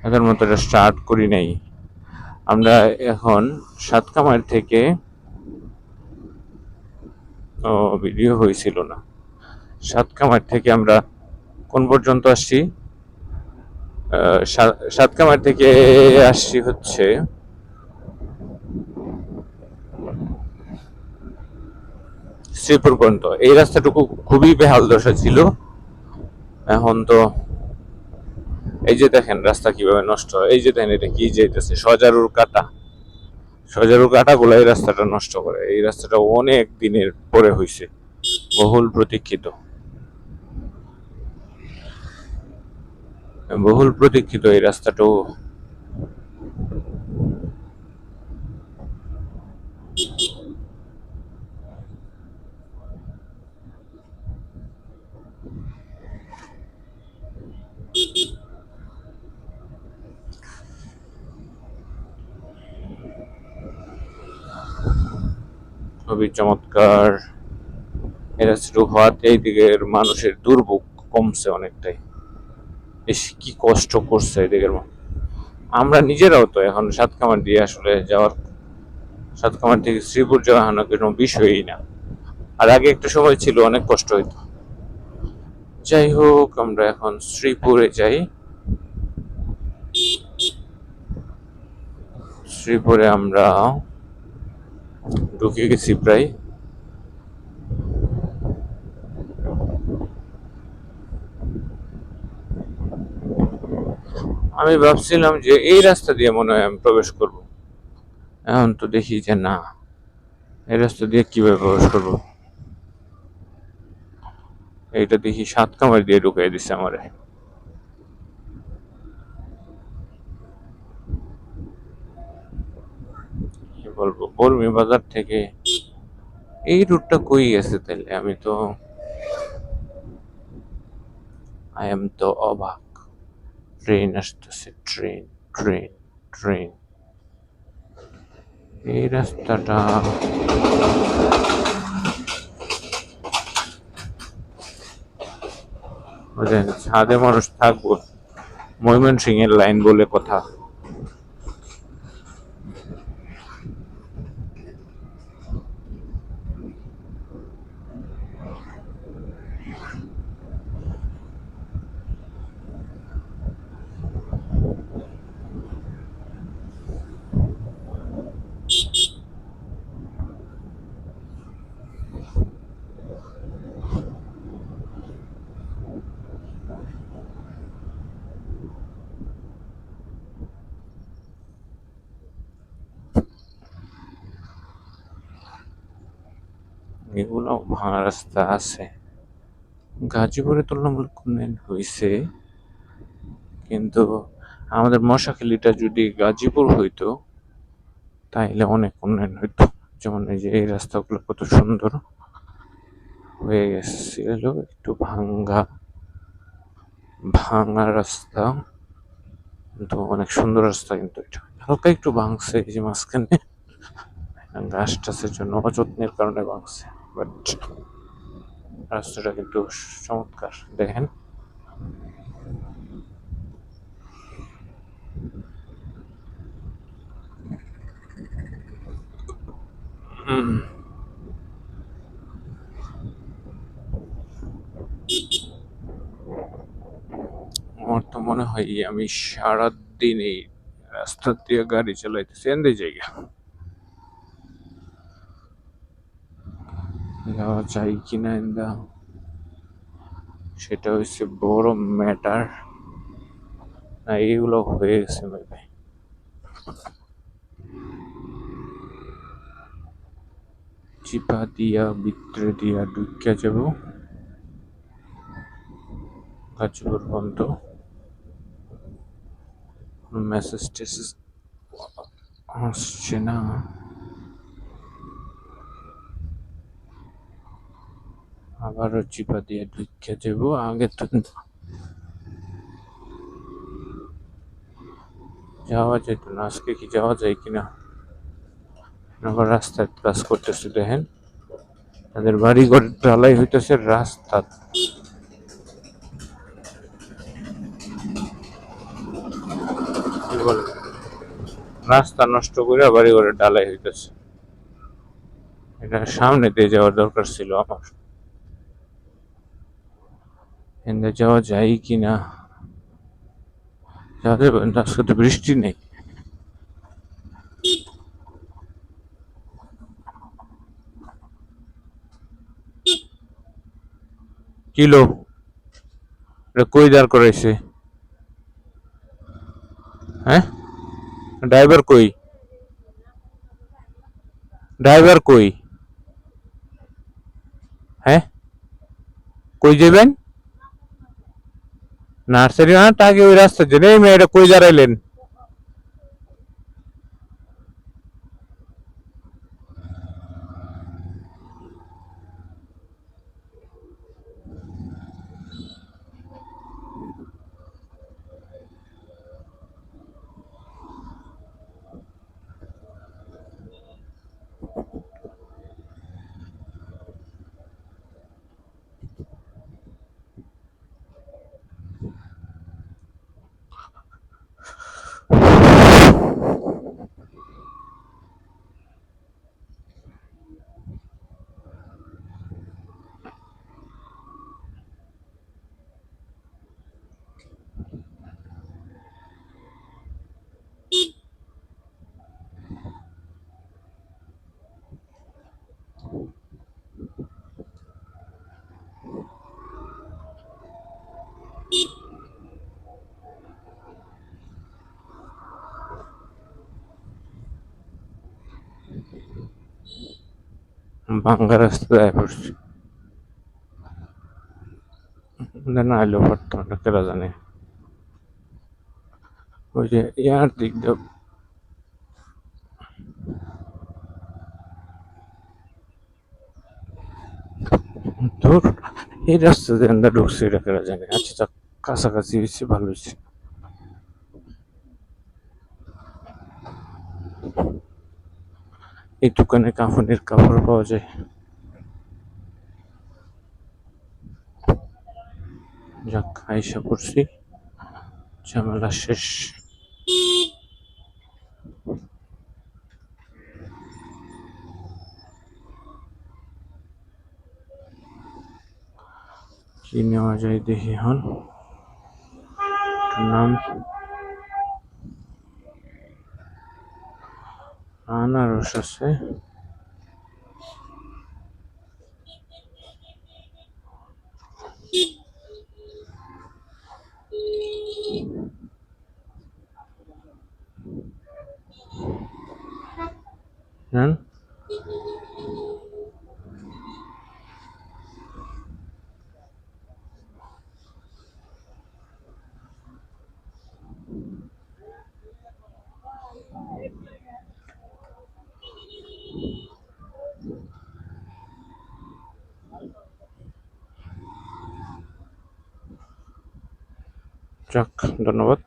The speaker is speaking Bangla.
আগের মতো এটা স্টার্ট করি নাই। আমরা এখন সাতকামার থেকে ভিডিও হয়েছিল না। সাতকামার থেকে আমরা কোন পর্যন্ত আসছি? সাতকামার থেকে আসছি হচ্ছে শ্রীপুর পর্যন্ত। এই রাস্তাটুকু খুবই বেহাল দশা ছিল। এখন তো এই যে দেখেন রাস্তা কিভাবে নষ্ট। এই যে দেখেন এটা কি যেতেছে সজারুর কাটা গুলো এই রাস্তাটা নষ্ট করে। এই রাস্তাটা অনেক দিনের পরে হয়েছে, বহুল প্রতীক্ষিত এই রাস্তাটাও। খুবই চমৎকার। এই রাস্তাটা হওয়াতে এই দিকের মানুষের দুর্ভোগ কমছে অনেকটাই। বেশ কি কষ্ট করছে এদিকের আমরা নিজেরাও তো এখন সাতকামার দিয়ে আসলে যাওয়ার, সাতকামার থেকে শ্রীপুর যাওয়া কোনো বিষয়ই না। আর আগে একটা সময় ছিল অনেক কষ্ট হইতো। যাই হোক, আমরা এখন শ্রীপুরে যাই। শ্রীপুরে আমরা ঢুকে গেছি প্রায়। আমি ভাবছিলাম যে এই রাস্তা দিয়ে মনে হয় আমি প্রবেশ করব, এখন তো দেখি যে না, এই রাস্তা দিয়ে কিভাবে প্রবেশ করব। এইটা দেখি সাতকামার দিয়ে ঢুকাই দিচ্ছে আমারে। কি বলবো, বর্মি বাজার থেকে এই রুটটা কই গেছে তাইলে? আই এম তো অবাক। ট্রেন আসতেছে, ট্রেন ট্রেন ট্রেন। এই রাস্তাটা বুঝলেন, ছাদে মানুষ থাকবো, ময়মনসিং এর লাইন বলে কথা। এগুলো ভাঙা রাস্তা আছে। গাজীপুরে তুলনামূলক উন্নয়ন হয়েছে, কিন্তু আমাদের মশাখালীটা যদি গাজীপুর হইতো তাইলে অনেক উন্নয়ন হইতো। যেমন এই যে এই রাস্তাগুলো কত সুন্দর হয়ে গেছিল। একটু ভাঙ্গা ভাঙা রাস্তা, কিন্তু অনেক সুন্দর রাস্তা। কিন্তু এটা হালকা একটু ভাঙছে এই যে মাঝখানে গাছ টাছের জন্য অযত্নের কারণে ভাঙছে, বাট রাস্তাটা কিন্তু চমৎকার। দেখেন আমার তো মনে হয় আমি সারাদিন এই রাস্তা দিয়ে গাড়ি চালাইতেছি, এন্দি জায়গা যাওয়া যায় কিনা এন্দা, সেটা হচ্ছে বড় ম্যাটার। না এইগুলো হয়ে গেছে ভাই। চিপা দিয়া ভিতরে দিয়া ঢুকিয়া যাব গাজীপুর পর্যন্ত। মেসেজ টেসেজ আসছে না। আবারও চিপা দিয়ে ঢুকিয়া যাব। আগে তো যাওয়া যেত না, আজকে কি যাওয়া যায় কিনা। আবার রাস্তায় কাজ করতেছে দেখেন, তাদের বাড়ি ঘর ঢালাই হইতেছে রাস্তা। বলে রাস্তা নষ্ট করে বাড়ি ঘরে ডালাই হইতেছে। এটা সামনে দিয়ে যাওয়ার দরকার ছিল আমার। এখানে যাওয়া যায় কি না? যাওয়া যাবে না, আজকে তো বৃষ্টি নেই। কিলো এটা কই দাঁড় করাইছে? হ্যাঁ, ড্রাইভার কই? ড্রাইভার কই? হ্যাঁ, কই যাবেন? নার্সারি না আগে ওই রাস্তা দিয়ে এই মেয়েটা কই দাঁড়াইলেন? ভাঙ্গা রাস্তায় পড়ছি। না এলেও পারতাম না, কেরা জানে। ওই যে ইয়ার দিক দিয়ে ধর, এই রাস্তা দিয়ে আমরা ঢুকছি, এটা কেরা জানে। আচ্ছা যাক, কাছাকাছি হয়েছে, ভালো হয়েছে। এই দোকানে কাফনের কাপড় পাওয়া যায়। যাক, আইসা পড়ছি, ঝামেলা শেষ। কি নেওয়া যায় দেখি এখন। নাম আনারস আছে। হ্যাঁ, যাক, ধন্যবাদ।